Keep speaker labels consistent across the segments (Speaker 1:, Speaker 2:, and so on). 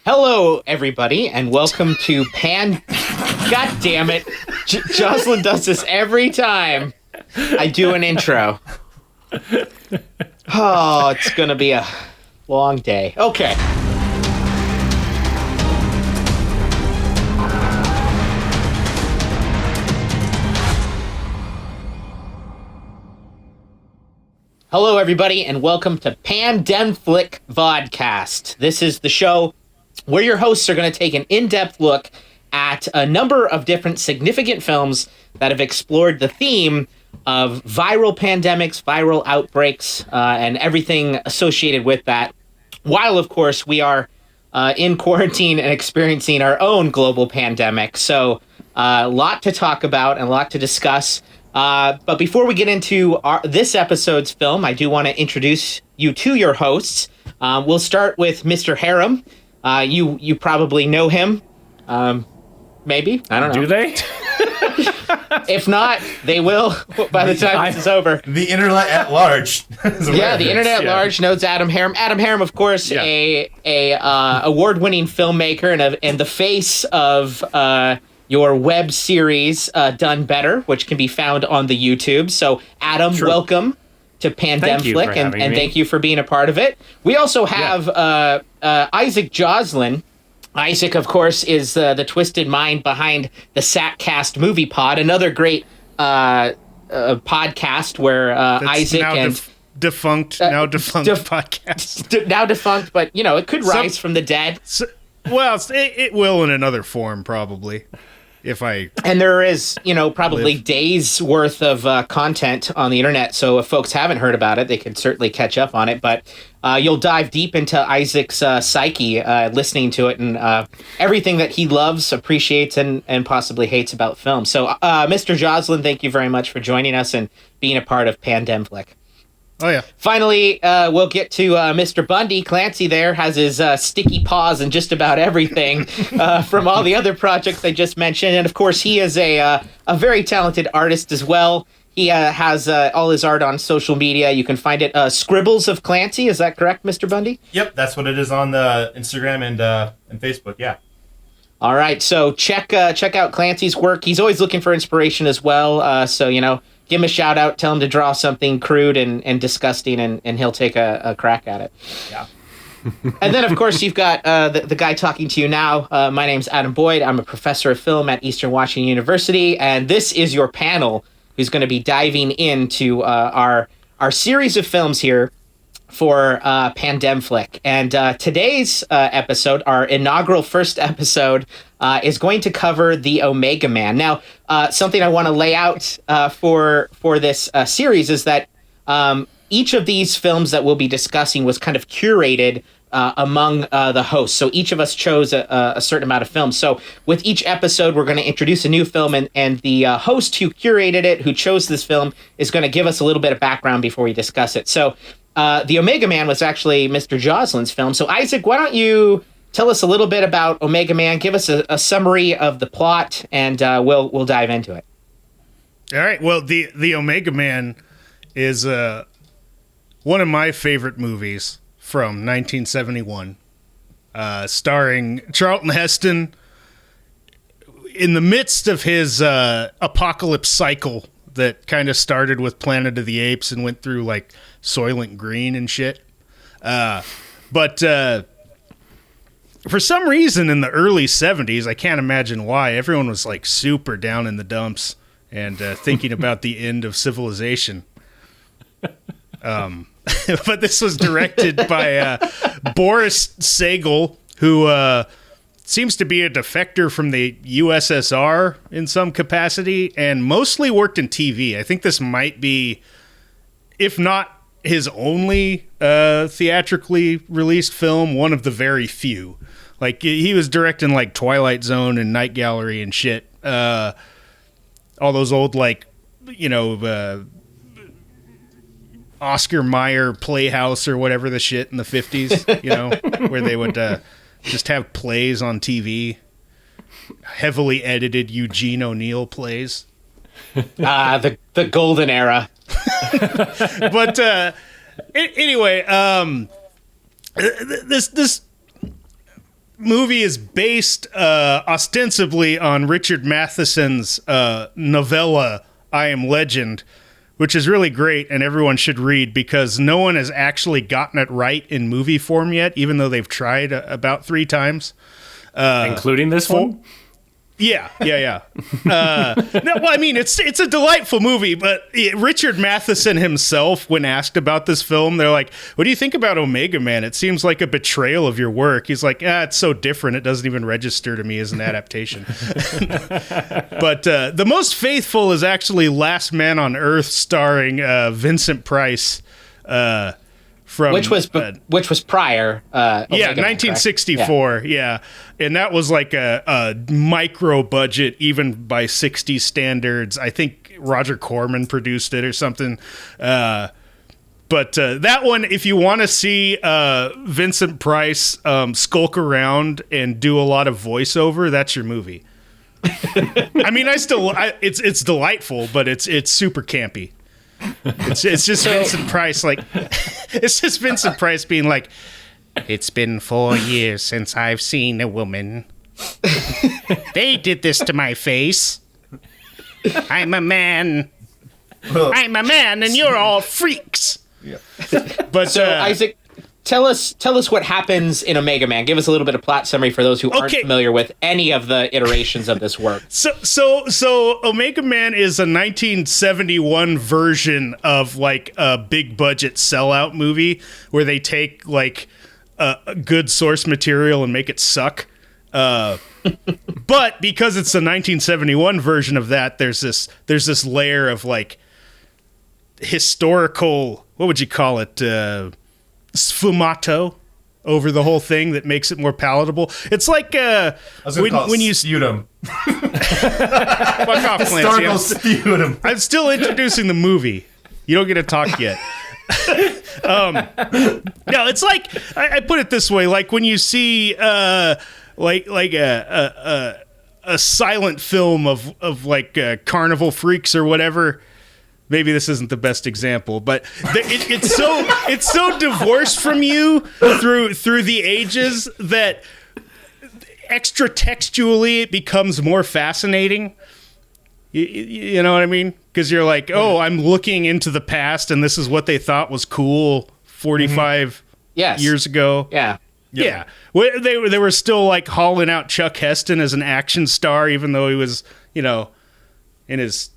Speaker 1: Hello, everybody, and welcome to God damn it. Joslin does this every time I do an intro. Oh, it's going to be a long day. Okay. Hello, everybody, and welcome to PandemFlick Vodcast. This is the show where your hosts are going to take an in-depth look at a number of different significant films that have explored the theme of viral pandemics, viral outbreaks, and everything associated with that, while, of course, we are in quarantine and experiencing our own global pandemic. So a lot to talk about and a lot to discuss. But before we get into this episode's film, I do want to introduce you to your hosts. We'll start with Mr. Harum. You probably know him. Maybe. I don't know.
Speaker 2: Do they?
Speaker 1: If not, they will by the time this is over.
Speaker 3: The internet at large.
Speaker 1: Yeah, the internet at large knows Adam Harum. Adam Harum, of course, a award-winning filmmaker and the face of your web series, Done Better, which can be found on the YouTube. So, Adam, welcome to PandemFlick, and thank you for being a part of it. We also have Isaac Joslin. Isaac, of course, is the twisted mind behind the SacCast Movie Pod, another great podcast where Isaac and...
Speaker 4: defunct podcast.
Speaker 1: Now defunct, but, you know, it could rise from the dead.
Speaker 4: It will in another form, probably.
Speaker 1: And there is, probably days worth of content on the internet. So if folks haven't heard about it, they can certainly catch up on it. But you'll dive deep into Isaac's psyche, listening to it and everything that he loves, appreciates, and possibly hates about film. So, Mr. Joslin, thank you very much for joining us and being a part of PandemFlick.
Speaker 4: Oh, yeah.
Speaker 1: Finally, we'll get to Mr. Bundy. Clancy there has his sticky paws in just about everything from all the other projects I just mentioned. And, of course, he is a very talented artist as well. He has all his art on social media. You can find it Scribbles of Clancy. Is that correct, Mr. Bundy?
Speaker 3: Yep, that's what it is on Instagram and Facebook, yeah.
Speaker 1: All right, so check out Clancy's work. He's always looking for inspiration as well. Give him a shout out, tell him to draw something crude and disgusting, and he'll take a crack at it.
Speaker 3: Yeah.
Speaker 1: And then, of course, you've got the guy talking to you now. My name's Adam Boyd. I'm a professor of film at Eastern Washington University, and this is your panel who's going to be diving into our series of films here for PandemFlick. And today's episode, our inaugural first episode, is going to cover the Omega Man. Now, something I want to lay out for this series is that each of these films that we'll be discussing was kind of curated among the hosts. So each of us chose a certain amount of films. So with each episode, we're going to introduce a new film, and the host who curated it, who chose this film, is going to give us a little bit of background before we discuss it. So the Omega Man was actually Mr. Joslin's film. So Isaac, why don't you tell us a little bit about Omega Man, give us a summary of the plot, and we'll dive into it.
Speaker 4: All right. Well, the Omega Man is one of my favorite movies from 1971, starring Charlton Heston in the midst of his apocalypse cycle that kind of started with Planet of the Apes and went through like Soylent Green and shit. But for some reason in the early 70s, I can't imagine why, everyone was like super down in the dumps and thinking about the end of civilization. But this was directed by Boris Segal, who seems to be a defector from the USSR in some capacity and mostly worked in TV. I think this might be, if not his only theatrically released film, one of the very few. Like, he was directing like Twilight Zone and Night Gallery and shit. All those old, like, Oscar Mayer Playhouse or whatever the shit in the 50s, where they would just have plays on TV. Heavily edited Eugene O'Neill plays.
Speaker 1: The golden era.
Speaker 4: But anyway, this movie is based ostensibly on Richard Matheson's novella I Am Legend, which is really great and everyone should read because no one has actually gotten it right in movie form yet, even though they've tried about 3 times.
Speaker 2: Including this one?
Speaker 4: Yeah. No, well, I mean, it's a delightful movie, but Richard Matheson himself, when asked about this film, they're like, what do you think about Omega Man? It seems like a betrayal of your work. He's like, it's so different. It doesn't even register to me as an adaptation. But the most faithful is actually Last Man on Earth, starring Vincent Price,
Speaker 1: which was prior. Omega Man,
Speaker 4: 1964. Yeah, and that was like a micro budget, even by 60s standards. I think Roger Corman produced it or something. But that one, if you want to see Vincent Price skulk around and do a lot of voiceover, that's your movie. I mean, it's delightful, but it's super campy. It's just Vincent Price, like it's just Vincent Price being like, it's been 4 years since I've seen a woman. They did this to my face. I'm a man. I'm a man, and you're all freaks.
Speaker 3: Yeah.
Speaker 4: But
Speaker 1: So Isaac, tell us what happens in Omega Man. Give us a little bit of plot summary for those who aren't familiar with any of the iterations of this work.
Speaker 4: So Omega Man is a 1971 version of like a big budget sellout movie where they take like a good source material and make it suck. But because it's the 1971 version of that, there's this layer of like historical, what would you call it? Sfumato over the whole thing that makes it more palatable. It's like when you
Speaker 3: sputum.
Speaker 4: Fuck off, Clancy.
Speaker 3: Historical sputum.
Speaker 4: I'm still introducing the movie. You don't get to talk yet. No, it's like I put it this way: like when you see like a silent film of like Carnival Freaks or whatever. Maybe this isn't the best example, but it's so divorced from you through the ages that extra textually it becomes more fascinating. You know what I mean? Because you're like, oh, I'm looking into the past, and this is what they thought was cool 45 years ago.
Speaker 1: Yeah.
Speaker 4: Yeah. Well, they were still like hauling out Chuck Heston as an action star, even though he was, in his...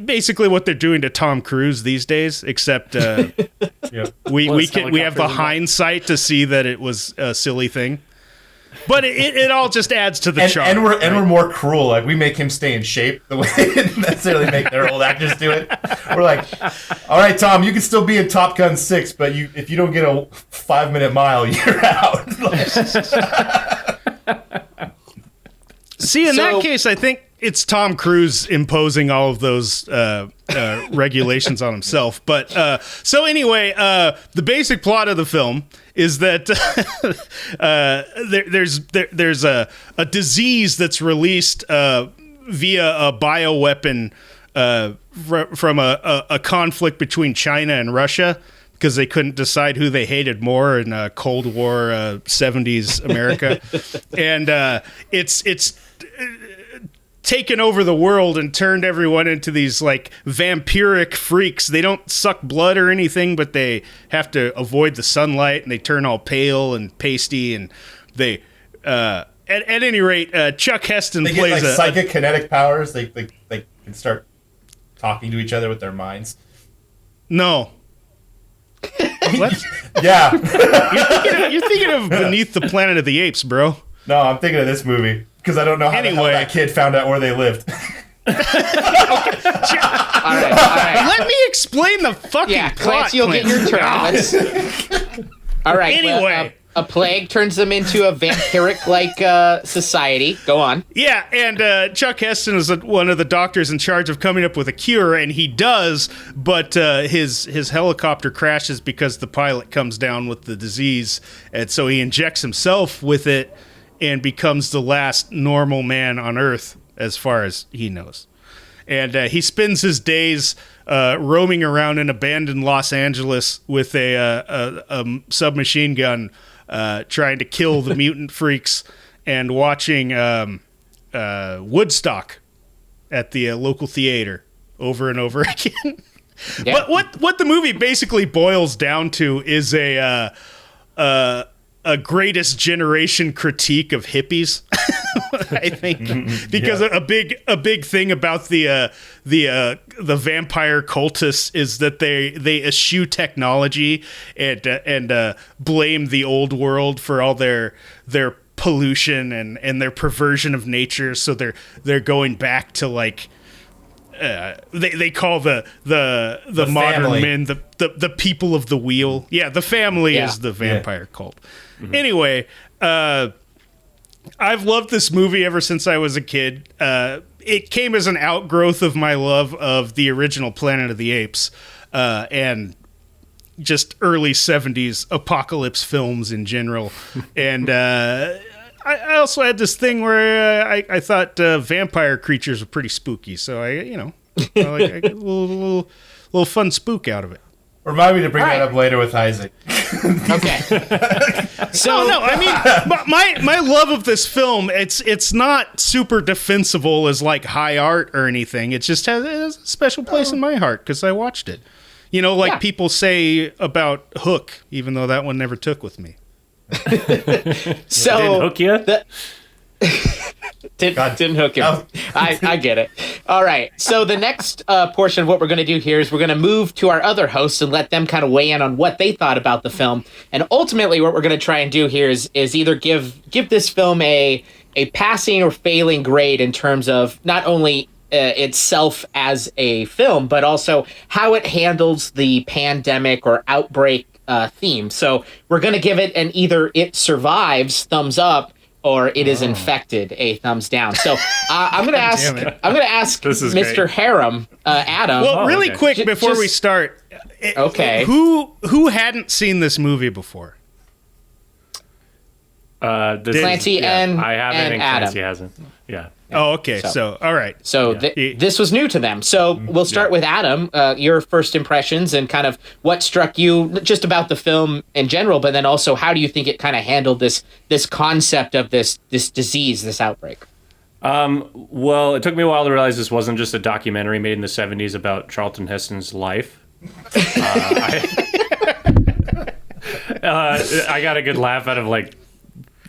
Speaker 4: basically what they're doing to Tom Cruise these days, except we have the hindsight to see that it was a silly thing. But it all just adds to the charm.
Speaker 3: And we're more cruel. Like, we make him stay in shape the way they didn't necessarily make their old actors do it. We're like, all right, Tom, you can still be in Top Gun 6, but if you don't get a 5-minute mile, you're out.
Speaker 4: See, in that case, I think it's Tom Cruise imposing all of those regulations on himself. But so anyway, the basic plot of the film is that there's a disease that's released via a bioweapon from a conflict between China and Russia, because they couldn't decide who they hated more in Cold War 70s America. And it's taken over the world and turned everyone into these like vampiric freaks. They don't suck blood or anything, but they have to avoid the sunlight, and they turn all pale and pasty, and they at any rate, Chuck Heston
Speaker 3: plays
Speaker 4: plays
Speaker 3: like psychic kinetic powers. They can start talking to each other with their minds.
Speaker 4: No. What?
Speaker 3: Yeah.
Speaker 4: You're thinking of Beneath the Planet of the Apes, bro.
Speaker 3: No, I'm thinking of this movie because I don't know how the hell that kid found out where they lived.
Speaker 1: All right.
Speaker 4: Let me explain the fucking plot.
Speaker 1: Clancy, you'll get your turn. All right.
Speaker 4: Anyway.
Speaker 1: A plague turns them into a vampiric-like society. Go on.
Speaker 4: Yeah, and Chuck Heston is one of the doctors in charge of coming up with a cure, and he does, but his helicopter crashes because the pilot comes down with the disease, and so he injects himself with it and becomes the last normal man on Earth, as far as he knows. And he spends his days roaming around in abandoned Los Angeles with a submachine gun, trying to kill the mutant freaks and watching Woodstock at the local theater over and over again.
Speaker 1: Yeah.
Speaker 4: But what the movie basically boils down to is a greatest generation critique of hippies. I think because a big thing about the vampire cultists is that they eschew technology and blame the old world for all their pollution and their perversion of nature. So they're going back to like. They call the modern
Speaker 3: family.
Speaker 4: men the people of the wheel. Yeah, the family is the vampire cult. Mm-hmm. Anyway, I've loved this movie ever since I was a kid. It came as an outgrowth of my love of the original Planet of the Apes and just early 70s apocalypse films in general. And I also had this thing where I thought vampire creatures were pretty spooky, so I get a little fun spook out of it.
Speaker 3: Remind me to bring that up later with Isaac.
Speaker 1: Okay. So
Speaker 4: no, I mean, my love of this film, it's not super defensible as like high art or anything. It just has a special place in my heart because I watched it. You know, like people say about Hook, even though that one never took with me.
Speaker 1: So
Speaker 2: didn't hook you?
Speaker 1: Didn't hook him. I get it. All right. So the next portion of what we're going to do here is we're going to move to our other hosts and let them kind of weigh in on what they thought about the film. And ultimately, what we're going to try and do here is either give this film a passing or failing grade in terms of not only itself as a film, but also how it handles the pandemic or outbreak theme. So we're going to give it an either it survives, thumbs up, or it is infected, a thumbs down. So I'm going to ask Mr.
Speaker 2: Great.
Speaker 1: Harum, Adam.
Speaker 4: Well, really quick before we start.
Speaker 1: Okay.
Speaker 4: Who hadn't seen this movie before?
Speaker 1: Clancy and
Speaker 2: I haven't, and
Speaker 1: Adam.
Speaker 2: Clancy hasn't. Yeah.
Speaker 4: Oh, okay. So all right.
Speaker 1: So this was new to them. So we'll start with Adam, your first impressions and kind of what struck you just about the film in general, but then also how do you think it kind of handled this concept of this disease, this outbreak?
Speaker 2: Well, it took me a while to realize this wasn't just a documentary made in the 70s about Charlton Heston's life. I got a good laugh out of like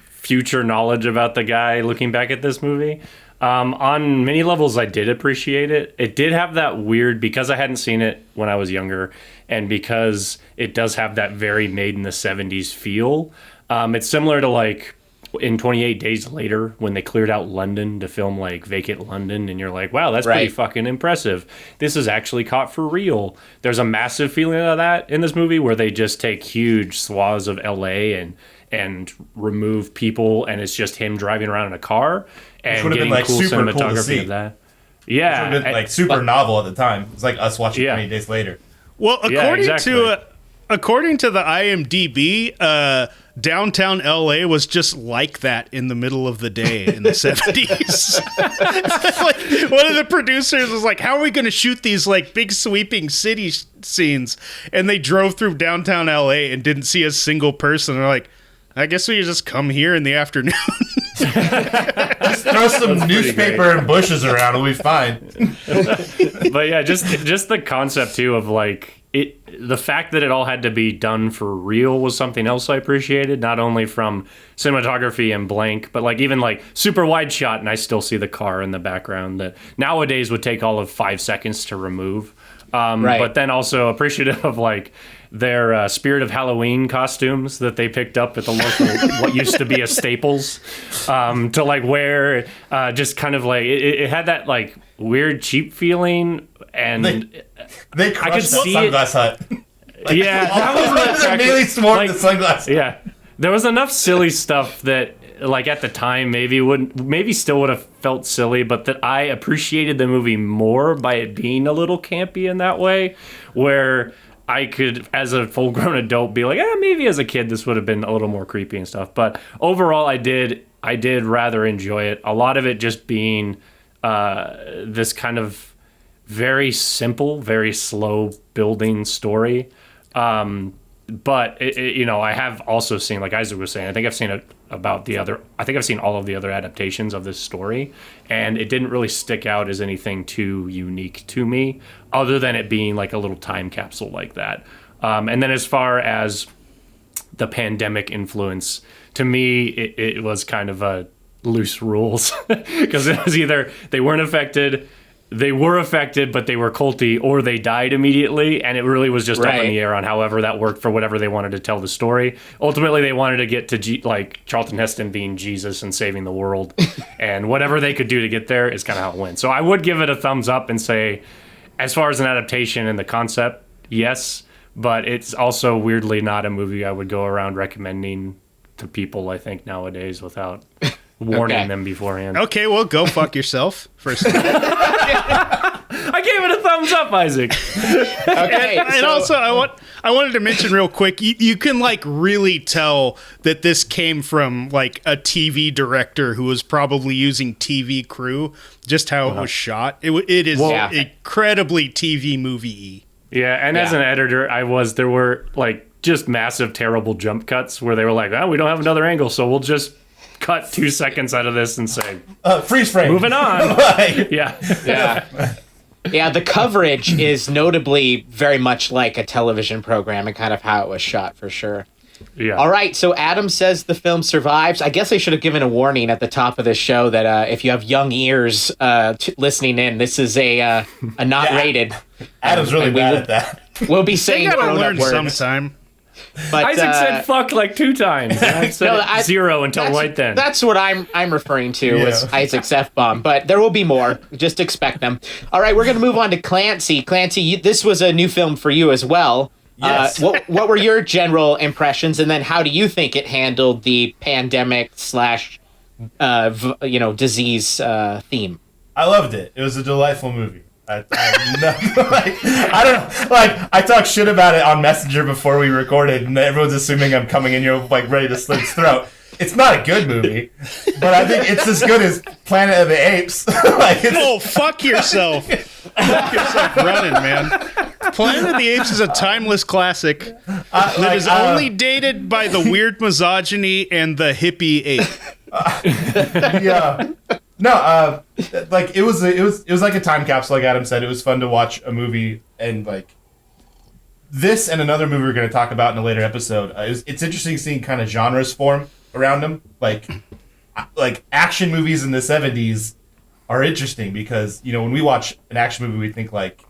Speaker 2: future knowledge about the guy looking back at this movie. On many levels, I did appreciate it. It did have that weird, because I hadn't seen it when I was younger, and because it does have that very made in the 70s feel. It's similar to like in 28 Days Later when they cleared out London to film like Vacant London, and you're like, wow, that's pretty fucking impressive. This is actually caught for real. There's a massive feeling of that in this movie where they just take huge swaths of LA and remove people, and it's just him driving around in a car and getting
Speaker 3: like
Speaker 2: cool
Speaker 3: super
Speaker 2: cinematography
Speaker 3: cool to see.
Speaker 2: of that. Yeah,
Speaker 3: Which would have been like super novel at the time. It's like us watching 28 Days Later.
Speaker 4: Well, according to the IMDb, downtown LA was just like that in the middle of the day in the 70s. Like, one of the producers was like, how are we going to shoot these like big sweeping city scenes? And they drove through downtown LA and didn't see a single person. They're like, I guess we just come here in the afternoon.
Speaker 3: Just throw some newspaper and bushes around, we'll be fine.
Speaker 2: But yeah, just the concept too of like the fact that it all had to be done for real was something else I appreciated, not only from cinematography and blank, but like even like super wide shot, and I still see the car in the background that nowadays would take all of 5 seconds to remove. But then also appreciative of like their Spirit of Halloween costumes that they picked up at the local what used to be a Staples to like wear, just kind of like it had that like weird cheap feeling, and
Speaker 3: they crushed that Sunglass Hut. Like,
Speaker 2: yeah, that was
Speaker 3: immediately swore the sunglasses.
Speaker 2: Yeah, there was enough silly stuff that like at the time maybe still would have felt silly, but that I appreciated the movie more by it being a little campy in that way, where I could, as a full-grown adult, be like, maybe as a kid this would have been a little more creepy and stuff. But overall, I did rather enjoy it. A lot of it just being this kind of very simple, very slow building story. but I have also seen, like Isaac was saying, I think I've seen all of the other adaptations of this story, and it didn't really stick out as anything too unique to me, other than it being like a little time capsule like that. And then as far as the pandemic influence, to me, it was kind of a loose rules, because it was either they weren't affected, they were affected, but they were culty, or they died immediately, and it really was just up in the air on however that worked for whatever they wanted to tell the story. Ultimately, they wanted to get to like Charlton Heston being Jesus and saving the world, and whatever they could do to get there is kind of how it went. So I would give it a thumbs up and say, as far as an adaptation and the concept, yes, but it's also weirdly not a movie I would go around recommending to people, I think, nowadays without warning them beforehand.
Speaker 4: Okay, well, go fuck yourself first.
Speaker 2: I gave it a thumbs up, Isaac.
Speaker 1: Okay,
Speaker 4: and also, I wanted to mention real quick, you can like really tell that this came from like a TV director who was probably using TV crew, just how it was shot. It is incredibly TV movie-y.
Speaker 2: Yeah, and as an editor, there were like just massive, terrible jump cuts where they were like, we don't have another angle, so we'll just cut 2 seconds out of this and say,
Speaker 3: freeze frame.
Speaker 2: Moving on. Yeah.
Speaker 1: Yeah, the coverage is notably very much like a television program and kind of how it was shot, for sure.
Speaker 2: Yeah.
Speaker 1: All right, so Adam says the film survives. I guess I should have given a warning at the top of this show that if you have young ears listening in, this is a not rated.
Speaker 3: Adam's really bad at that.
Speaker 1: We'll be saying
Speaker 4: They gotta
Speaker 1: grown-up
Speaker 4: learn
Speaker 1: words.
Speaker 4: sometime.
Speaker 1: But,
Speaker 2: Isaac said fuck like 2 times. And I said zero until right then.
Speaker 1: That's what I'm referring to as Isaac's F-bomb, but there will be more. Just expect them. All right, we're going to move on to Clancy. Clancy, this was a new film for you as well.
Speaker 3: Yes.
Speaker 1: What were your general impressions, and then how do you think it handled the pandemic / disease theme?
Speaker 3: I loved it. It was a delightful movie. I don't know. Like, I talked shit about it on Messenger before we recorded, and everyone's assuming I'm coming in here like ready to slit his throat. It's not a good movie, but I think it's as good as Planet of the Apes.
Speaker 4: Fuck yourself. Fuck yourself running, man. Planet of the Apes is a timeless classic that is only dated by the weird misogyny and the hippie ape.
Speaker 3: Yeah. No, like it was like a time capsule, like Adam said. It was fun to watch a movie, and like this and another movie we're going to talk about in a later episode. It's interesting seeing kind of genres form around them. Like action movies in the 70s are interesting because, when we watch an action movie, we think like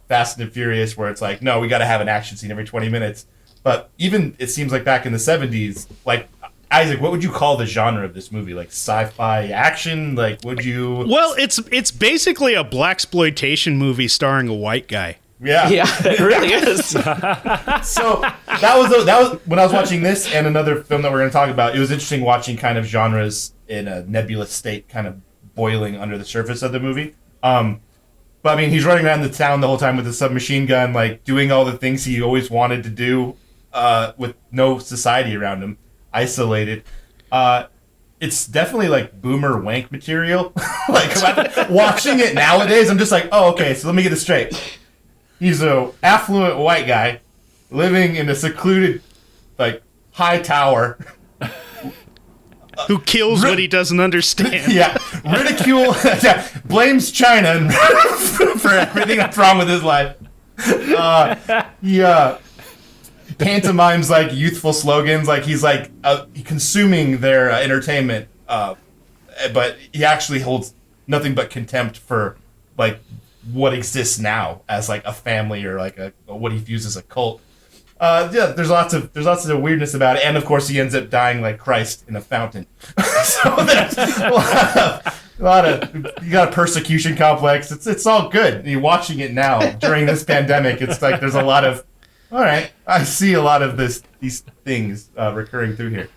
Speaker 3: Fast and Furious, where it's like, no, we got to have an action scene every 20 minutes. But even it seems like back in the 70s, like, Isaac, what would you call the genre of this movie? Like sci-fi action? Like, would you?
Speaker 4: Well, it's basically a blaxploitation movie starring a white guy.
Speaker 3: Yeah,
Speaker 1: it really is.
Speaker 3: So that was when I was watching this and another film that we're going to talk about. It was interesting watching kind of genres in a nebulous state, kind of boiling under the surface of the movie. But I mean, he's running around the town the whole time with a submachine gun, like doing all the things he always wanted to do, with no society around him. Isolated. It's definitely like boomer wank material. Like watching it nowadays, I'm just like, oh, okay, so let me get this straight. He's a affluent white guy living in a secluded, like, high tower.
Speaker 4: Who kills what he doesn't understand.
Speaker 3: Yeah. Ridicule. Blames China for everything that's wrong with his life. Yeah. Pantomimes like youthful slogans, like he's like consuming their entertainment, but he actually holds nothing but contempt for like what exists now as like a family or like what he views as a cult. There's lots of weirdness about it, and of course he ends up dying like Christ in a fountain. So there's a lot of you got a persecution complex. It's all good. You're watching it now during this pandemic. It's like there's a lot of all right. I see a lot of these things recurring through here.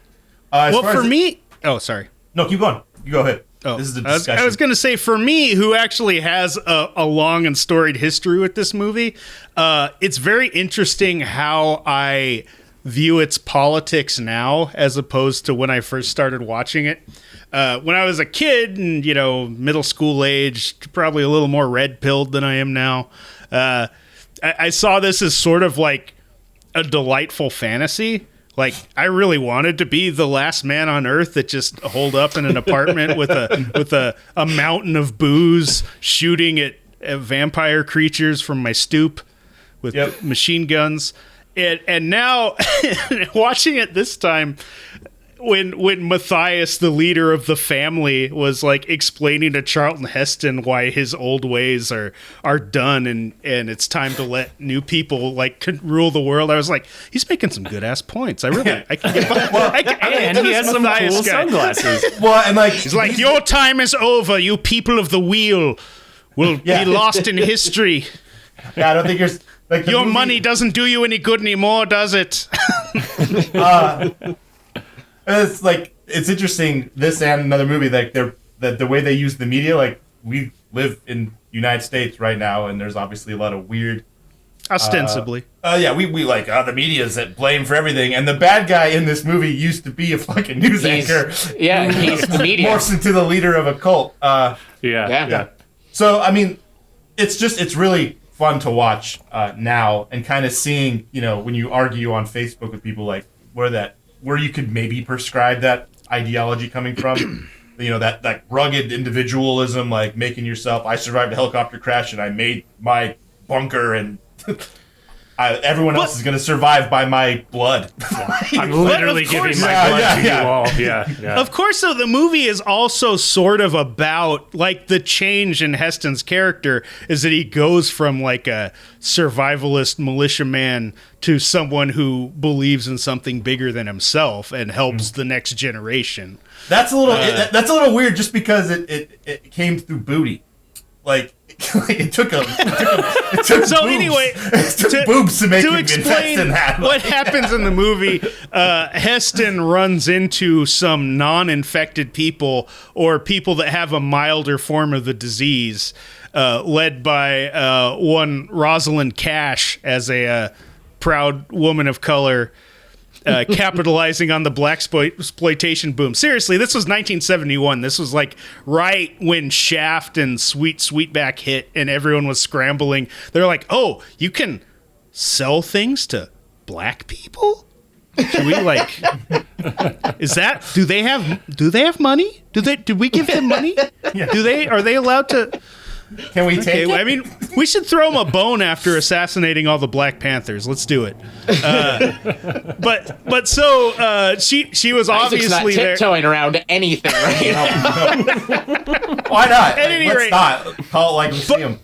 Speaker 4: Well, for me, sorry.
Speaker 3: No, keep going. You go ahead.
Speaker 4: Oh,
Speaker 3: this is the discussion.
Speaker 4: I was going to say, for me, who actually has a long and storied history with this movie, it's very interesting how I view its politics now as opposed to when I first started watching it. When I was a kid and, middle school age, probably a little more red-pilled than I am now, I saw this as sort of like a delightful fantasy. Like, I really wanted to be the last man on Earth that just holed up in an apartment with a mountain of booze, shooting at vampire creatures from my stoop with machine guns. And now, watching it this time, when Matthias, the leader of the family, was like explaining to Charlton Heston why his old ways are done and it's time to let new people like rule the world, I was like, he's making some good ass points. I can get behind.
Speaker 2: And he has some cool sunglasses.
Speaker 3: Well, and like
Speaker 4: he's like, your time is over. You people of the wheel will be lost in history.
Speaker 3: Yeah, I don't think you're like
Speaker 4: your money doesn't do you any good anymore, does it?
Speaker 3: It's like, it's interesting, this and another movie, like that the way they use the media, like we live in United States right now, and there's obviously a lot of weird
Speaker 4: ostensibly
Speaker 3: we like the media's at blame for everything, and the bad guy in this movie used to be a fucking news anchor.
Speaker 1: He's the media.
Speaker 3: Morphs into the leader of a cult.
Speaker 2: Yeah.
Speaker 3: So I mean, it's really fun to watch now, and kind of seeing, when you argue on Facebook with people, like where you could maybe prescribe that ideology coming from, that rugged individualism, like making yourself, I survived a helicopter crash and I made my bunker, and everyone else is going to survive by my blood.
Speaker 2: I'm literally giving my blood to you all. Yeah.
Speaker 4: Of course, though, the movie is also sort of about, like, the change in Heston's character is that he goes from, like, a survivalist militiaman to someone who believes in something bigger than himself and helps the next generation.
Speaker 3: That's a little weird, just because it came through booty. Like, it took so boobs.
Speaker 4: Anyway,
Speaker 3: it took boobs to make him
Speaker 4: explain
Speaker 3: invest in that.
Speaker 4: What happens in the movie, Heston runs into some non-infected people, or people that have a milder form of the disease, led by one Rosalind Cash as a proud woman of color, capitalizing on the black exploitation boom. Seriously, this was 1971. This was like right when Shaft and Sweetback hit, and everyone was scrambling. They're like, "Oh, you can sell things to black people? Should we like? Is that? Do they have money? Did we give them money? Yeah. Are they allowed to?"
Speaker 3: Can we take it?
Speaker 4: I mean, we should throw him a bone after assassinating all the Black Panthers. Let's do it. But so she was obviously
Speaker 1: Isaac's not tiptoeing around anything right now.
Speaker 3: Why not?
Speaker 4: At any rate,
Speaker 3: let's not call it like we see him.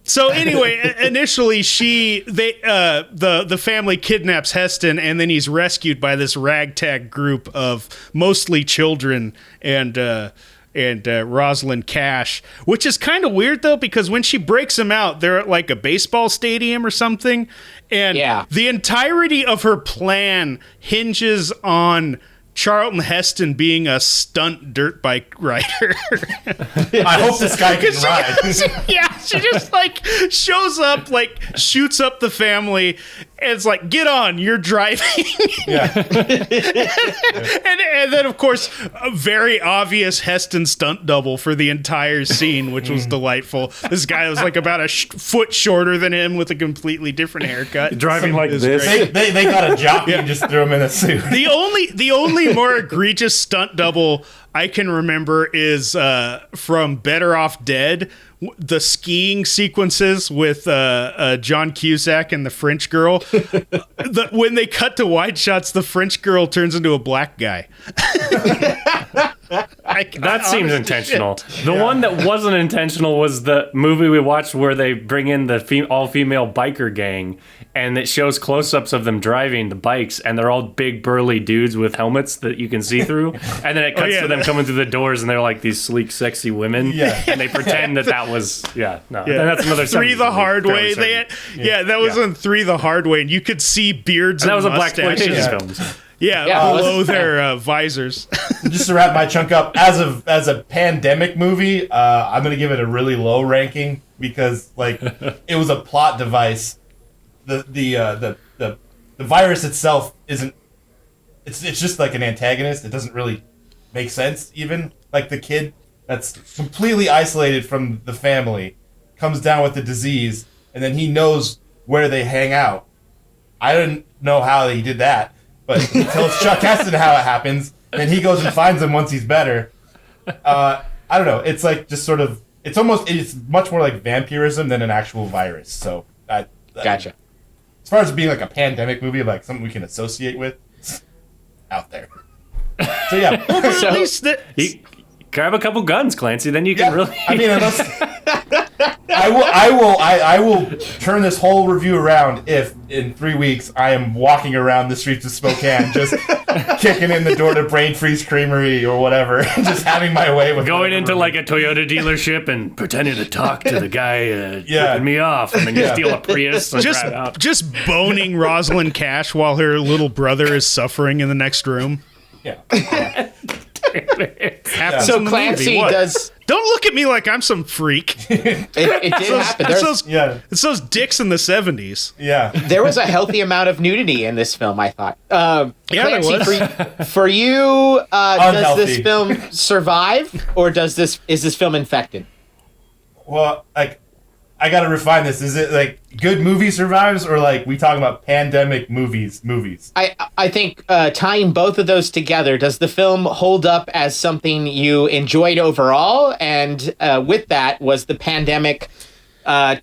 Speaker 4: So anyway, initially the family kidnaps Heston, and then he's rescued by this ragtag group of mostly children and Rosalind Cash, which is kind of weird, though, because when she breaks them out, they're at like a baseball stadium or something, and the entirety of her plan hinges on Charlton Heston being a stunt dirt bike rider.
Speaker 3: I hope this guy can ride.
Speaker 4: She just like shows up, like shoots up the family, and it's like, get on, you're driving. And then, of course, a very obvious Heston stunt double for the entire scene, which was delightful. This guy was like about a foot shorter than him with a completely different haircut.
Speaker 2: Driving like this.
Speaker 3: They got a jockey and just threw him in a suit.
Speaker 4: The only more egregious stunt double I can remember is from Better Off Dead, the skiing sequences with John Cusack and the French girl. When they cut to wide shots, the French girl turns into a black guy.
Speaker 2: That seems intentional. The one that wasn't intentional was the movie we watched where they bring in the all-female biker gang, and it shows close-ups of them driving the bikes, and they're all big, burly dudes with helmets that you can see through. And then it cuts to them coming through the doors, and they're like these sleek, sexy women. Yeah. And they pretend that was... And that's another...
Speaker 4: Three the Hard Way. That was on Three the Hard Way, and you could see beards and
Speaker 2: that was
Speaker 4: mustaches.
Speaker 2: a blaxploitation film.
Speaker 4: Below their visors.
Speaker 3: Just to wrap my chunk up, as a pandemic movie, I'm gonna give it a really low ranking because like it was a plot device. The virus itself isn't. It's just like an antagonist. It doesn't really make sense. Even like the kid that's completely isolated from the family comes down with the disease, and then he knows where they hang out. know how he did that, but he tells Chuck Heston how it happens, and he goes and finds him once he's better. I don't know. It's like just sort of. It's much more like vampirism than an actual virus. So,
Speaker 1: Gotcha.
Speaker 3: As far as being like a pandemic movie, like something we can associate with, it's out there. So yeah.
Speaker 4: At least
Speaker 2: You grab a couple guns, Clancy. Then you can really.
Speaker 3: I mean, unless I will turn this whole review around if in 3 weeks I am walking around the streets of Spokane just kicking in the door to Brain Freeze Creamery or whatever, and just having my way with
Speaker 2: going into like a Toyota dealership and pretending to talk to the guy ripping me off, and then you steal a Prius and drive out.
Speaker 4: Just boning Rosalind Cash while her little brother is suffering in the next room.
Speaker 3: Yeah.
Speaker 1: So Clancy does.
Speaker 4: Don't look at me like I'm some freak.
Speaker 1: It did happen.
Speaker 4: It's those dicks in the 70s.
Speaker 3: Yeah.
Speaker 1: There was a healthy amount of nudity in this film, I thought.
Speaker 4: There
Speaker 1: Clancy,
Speaker 4: was.
Speaker 1: For you, does this
Speaker 3: Unhealthy.
Speaker 1: film survive, or is this film infected?
Speaker 3: Well, like, I gotta refine this. Is it like good movie survives, or like we talking about pandemic movies?
Speaker 1: I think tying both of those together, does the film hold up as something you enjoyed overall? And with that, was the pandemic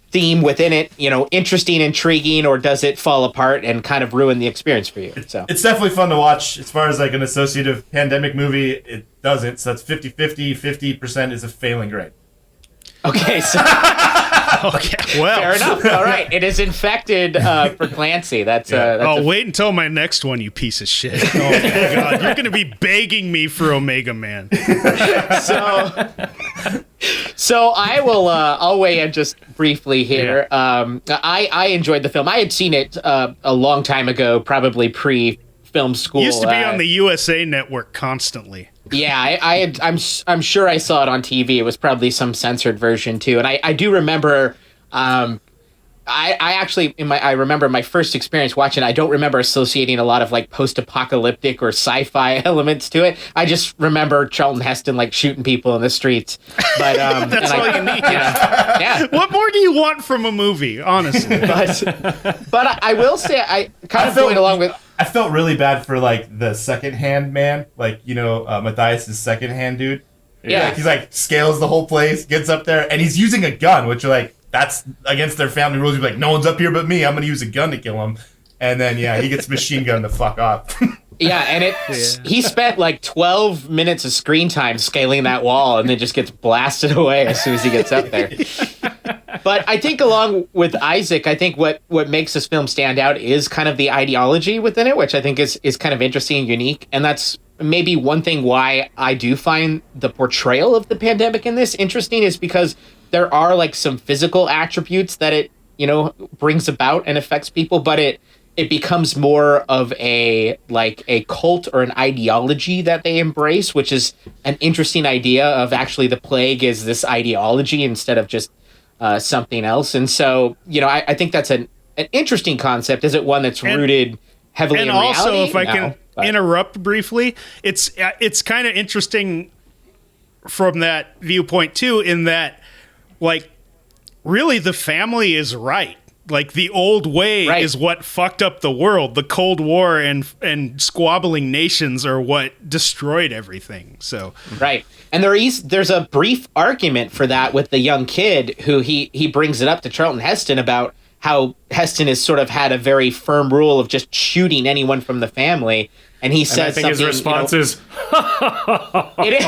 Speaker 1: theme within it, interesting, intriguing, or does it fall apart and kind of ruin the experience for you? So
Speaker 3: It's definitely fun to watch. As far as like an associative pandemic movie, it doesn't. So that's 50-50. 50% is a failing grade.
Speaker 1: okay, so
Speaker 4: Okay, well.
Speaker 1: fair enough. All right, it is infected for Clancy. That's
Speaker 4: Wait until my next one, you piece of shit. Oh my god, you're gonna be begging me for Omega Man.
Speaker 1: So I will. I'll weigh in just briefly here. I enjoyed the film. I had seen it a long time ago, probably pre-film school.
Speaker 4: Used to be on the USA Network constantly.
Speaker 1: Yeah, I'm sure I saw it on TV. It was probably some censored version too, and I do remember. I actually I remember my first experience watching it. I don't remember associating a lot of like post-apocalyptic or sci-fi elements to it. I just remember Charlton Heston like shooting people in the streets. But
Speaker 4: That's all you need.
Speaker 1: Yeah.
Speaker 4: What more do you want from a movie, honestly?
Speaker 1: But I will say I kind of going along with.
Speaker 3: I felt really bad for like the second-hand man, like Matthias' second-hand dude.
Speaker 1: Yeah.
Speaker 3: Like, he's like scales the whole place, gets up there, and he's using a gun, which are like that's against their family rules. He's like, no one's up here but me. I'm gonna use a gun to kill him, and then he gets machine gunned the fuck off.
Speaker 1: Yeah, and he spent like 12 minutes of screen time scaling that wall, and then just gets blasted away as soon as he gets up there. But I think along with Isaac, I think what makes this film stand out is kind of the ideology within it, which I think is kind of interesting and unique. And that's maybe one thing why I do find the portrayal of the pandemic in this interesting is because there are like some physical attributes that it, brings about and affects people, but it becomes more of a cult or an ideology that they embrace, which is an interesting idea of actually the plague is this ideology instead of just something else. And so, I think that's an interesting concept. Is it one that's rooted heavily in reality?
Speaker 4: And also, if I can interrupt briefly, it's kind of interesting from that viewpoint too, in that, like, really the family is right. Like, the old way is what fucked up the world. The Cold War and squabbling nations are what destroyed everything. So
Speaker 1: right. And there's a brief argument for that with the young kid who he brings it up to Charlton Heston about how Heston has sort of had a very firm rule of just shooting anyone from the family. And he says
Speaker 2: I think his response is,
Speaker 1: it is.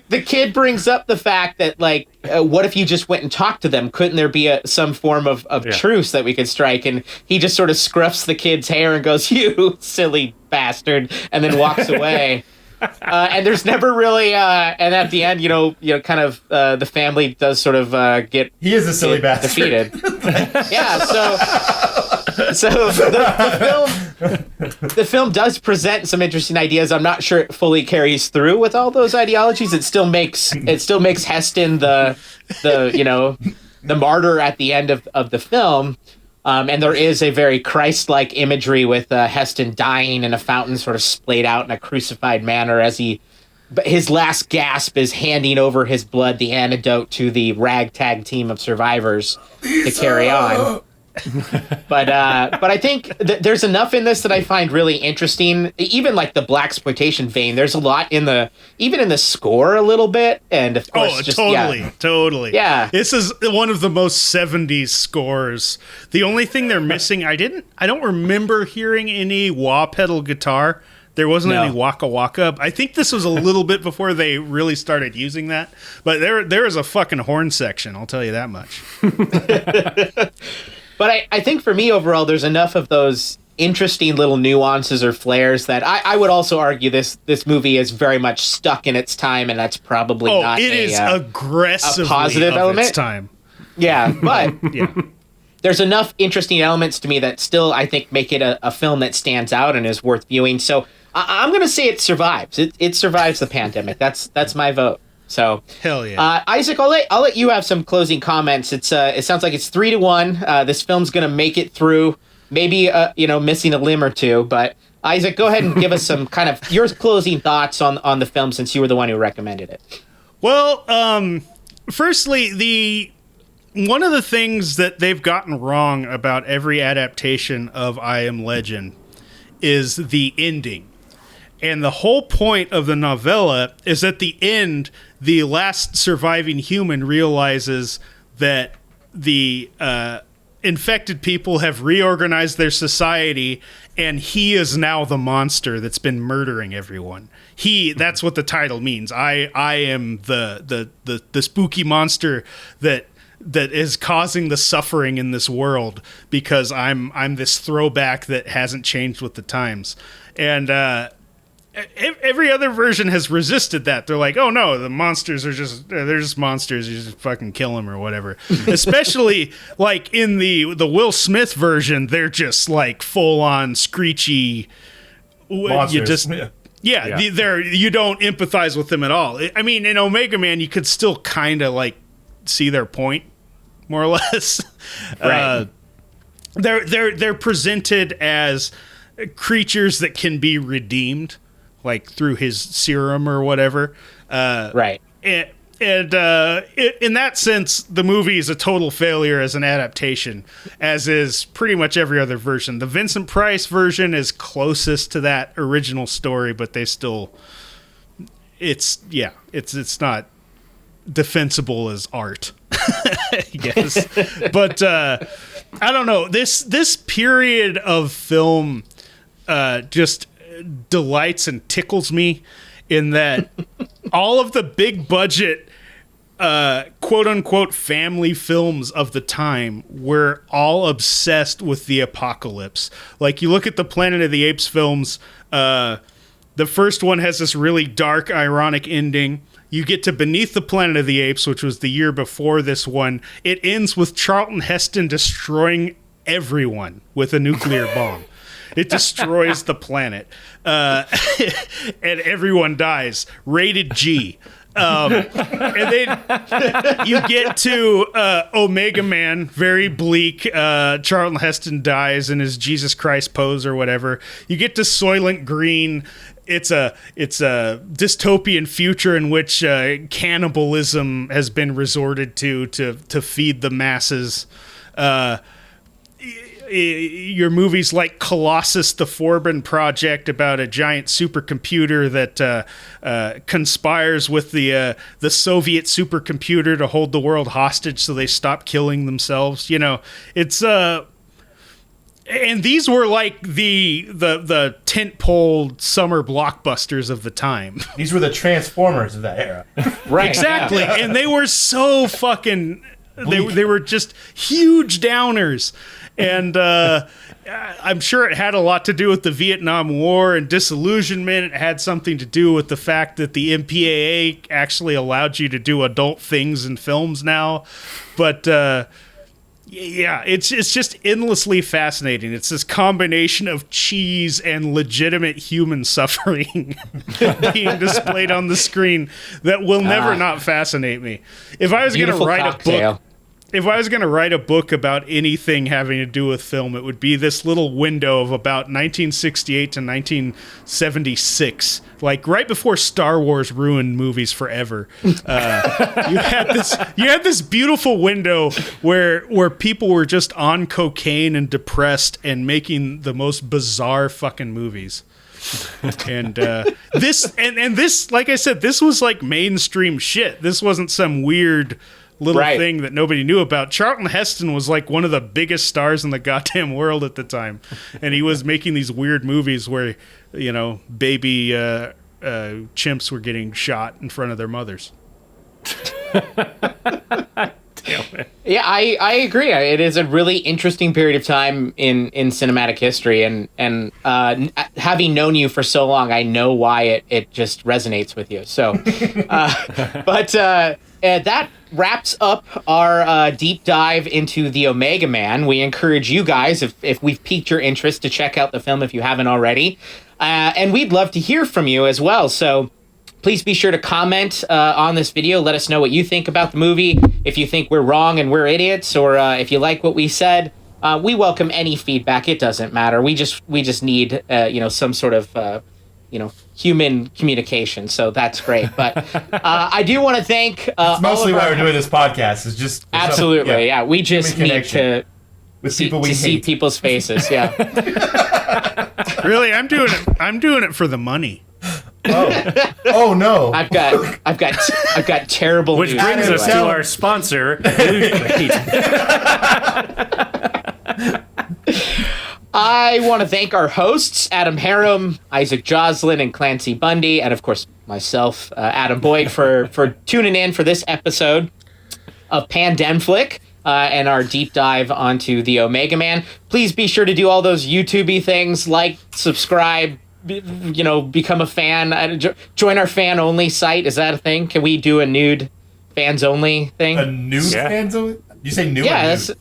Speaker 1: The kid brings up the fact that, like, what if you just went and talked to them? Couldn't there be some form of truce that we could strike? And he just sort of scruffs the kid's hair and goes, "You silly bastard," and then walks away. And there's never really, and at the end, kind of the family does sort of get.
Speaker 3: He is a silly bastard.
Speaker 1: Defeated. Yeah. So the film does present some interesting ideas. I'm not sure it fully carries through with all those ideologies. It still makes Heston the martyr at the end of the film. And there is a very Christ-like imagery with Heston dying in a fountain sort of splayed out in a crucified manner as his last gasp is handing over his blood, the antidote to the ragtag team of survivors to carry on. But I think there's enough in this that I find really interesting. Even like the blaxploitation vein, there's a lot in even in the score a little bit, and of course,
Speaker 4: totally.
Speaker 1: Yeah,
Speaker 4: this is one of the most 70s scores. The only thing they're missing, I don't remember hearing any wah pedal guitar. There wasn't any waka waka. I think this was a little bit before they really started using that. But there is a fucking horn section, I'll tell you that much.
Speaker 1: But I think for me overall, there's enough of those interesting little nuances or flares that I would also argue this movie is very much stuck in its time, and that's probably not
Speaker 4: aggressively
Speaker 1: a positive element.
Speaker 4: Its time.
Speaker 1: Yeah, but there's enough interesting elements to me that still I think make it a film that stands out and is worth viewing. So I'm going to say it survives. It survives the pandemic. That's my vote. So
Speaker 4: hell yeah,
Speaker 1: Isaac, I'll let you have some closing comments. It sounds like it's 3-1. This film's going to make it through. Maybe missing a limb or two. But Isaac, go ahead and give us some kind of your closing thoughts on the film, since you were the one who recommended it.
Speaker 4: Well, firstly, one of the things that they've gotten wrong about every adaptation of I Am Legend is the ending. And the whole point of the novella is at the end, the last surviving human realizes that the infected people have reorganized their society, and he is now the monster that's been murdering everyone. That's what the title means. I am the spooky monster that is causing the suffering in this world, because I'm this throwback that hasn't changed with the times. And every other version has resisted that. They're like, oh no, the monsters they're just monsters. You just fucking kill them or whatever. Especially like in the Will Smith version, they're just like full on screechy
Speaker 3: monsters.
Speaker 4: You don't empathize with them at all. I mean, in Omega Man, you could still kind of like see their point, more or less.
Speaker 1: Right.
Speaker 4: They're presented as creatures that can be redeemed, like through his serum or whatever.
Speaker 1: Right.
Speaker 4: And in that sense, the movie is a total failure as an adaptation, as is pretty much every other version. The Vincent Price version is closest to that original story, but they still, it's not defensible as art, I guess. But I don't know. This period of film just delights and tickles me, in that all of the big budget quote unquote family films of the time were all obsessed with the apocalypse. Like, you look at the Planet of the Apes films, the first one has this really dark, ironic ending. You get to Beneath the Planet of the Apes, which was the year before this one. It ends with Charlton Heston destroying everyone with a nuclear bomb. It destroys the planet. And everyone dies. Rated G. And then you get to Omega Man, very bleak. Charlton Heston dies in his Jesus Christ pose or whatever. You get to Soylent Green. It's a dystopian future in which cannibalism has been resorted to feed the masses. Your movies like Colossus, the Forbin Project, about a giant supercomputer that conspires with the Soviet supercomputer to hold the world hostage so they stop killing themselves. You know, it's and these were like the tentpole summer blockbusters of the time.
Speaker 3: These were the Transformers of that era.
Speaker 1: Right.
Speaker 4: Exactly. Yeah. And they were so fucking they were just huge downers. And I'm sure it had a lot to do with the Vietnam War and disillusionment. It had something to do with the fact that the MPAA actually allowed you to do adult things in films now. But yeah, it's just endlessly fascinating. It's this combination of cheese and legitimate human suffering being displayed on the screen that will never not fascinate me. If I was going to write a book, if I was going to write a book about anything having to do with film, it would be this little window of about 1968 to 1976, like right before Star Wars ruined movies forever. You had this beautiful window where people were just on cocaine and depressed and making the most bizarre fucking movies. And this, like I said, this was like mainstream shit. This wasn't some weird little thing that nobody knew about. Charlton Heston was like one of the biggest stars in the goddamn world at the time, and he was making these weird movies where, you know, baby chimps were getting shot in front of their mothers.
Speaker 2: Damn it.
Speaker 1: Yeah, I agree. It is a really interesting period of time in cinematic history, and having known you for so long, I know why it just resonates with you. So, but that wraps up our deep dive into the Omega Man. We encourage you guys, if we've piqued your interest, to check out the film if you haven't already, and we'd love to hear from you as well. So please be sure to comment on this video. Let us know what you think about the movie. If you think we're wrong and we're idiots, or if you like what we said, we welcome any feedback. It doesn't matter. We just need some sort of human communication. So that's great. But I do want to thank.
Speaker 3: It's mostly why we're doing this podcast. Is just
Speaker 1: absolutely, yeah. We just need to
Speaker 3: with people we hate.
Speaker 1: See people's faces. Yeah.
Speaker 4: Really, I'm doing it for the money.
Speaker 3: Oh no!
Speaker 1: I've got terrible
Speaker 2: Which
Speaker 1: news.
Speaker 2: brings us to our sponsor, Loot Crate.
Speaker 1: I want to thank our hosts, Adam Harum, Isaac Joslin, and Clancy Bundy, and of course myself, Adam Boyd, for tuning in for this episode of PandemFlick and our deep dive onto the Omega Man. Please be sure to do all those YouTube-y things, like, subscribe, become a fan. Join our fan-only site. Is that a thing? Can we do a nude fans-only thing?
Speaker 3: A nude fans-only? You say nude?
Speaker 1: Yeah,
Speaker 3: or
Speaker 1: that's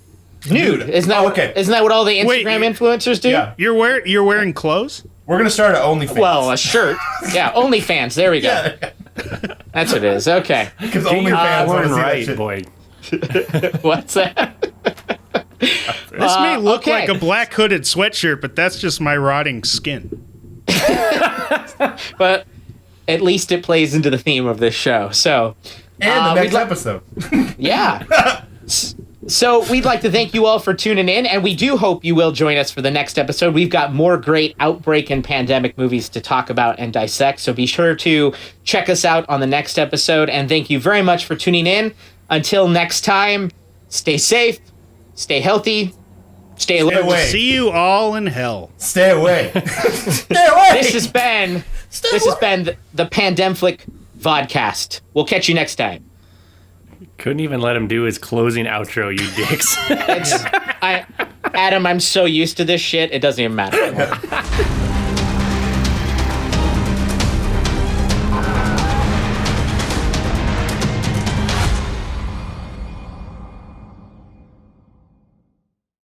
Speaker 1: nude. Isn't that
Speaker 3: okay?
Speaker 1: Isn't that what all the Instagram influencers do?
Speaker 3: Yeah.
Speaker 4: You're wearing clothes?
Speaker 3: We're gonna start at OnlyFans.
Speaker 1: Well, a shirt. Yeah, OnlyFans. There we go.
Speaker 3: Yeah.
Speaker 1: That's what it is. Okay.
Speaker 3: Because OnlyFans want to see that shit.
Speaker 2: Boy.
Speaker 1: What's that?
Speaker 4: This may look
Speaker 1: okay.
Speaker 4: like a black hooded sweatshirt, but that's just my rotting skin.
Speaker 1: But at least it plays into the theme of this show. So,
Speaker 3: And the next episode.
Speaker 1: Yeah. So we'd like to thank you all for tuning in, and we do hope you will join us for the next episode. We've got more great outbreak and pandemic movies to talk about and dissect, so be sure to check us out on the next episode, and thank you very much for tuning in. Until next time, stay safe, stay healthy, stay alert.
Speaker 3: away.
Speaker 4: See you all in hell.
Speaker 3: Stay away. Stay away.
Speaker 1: This has been the PandemFlick Vodcast. We'll catch you next time.
Speaker 2: Couldn't even let him do his closing outro, you dicks.
Speaker 1: Adam, I'm so used to this shit, it doesn't even matter anymore.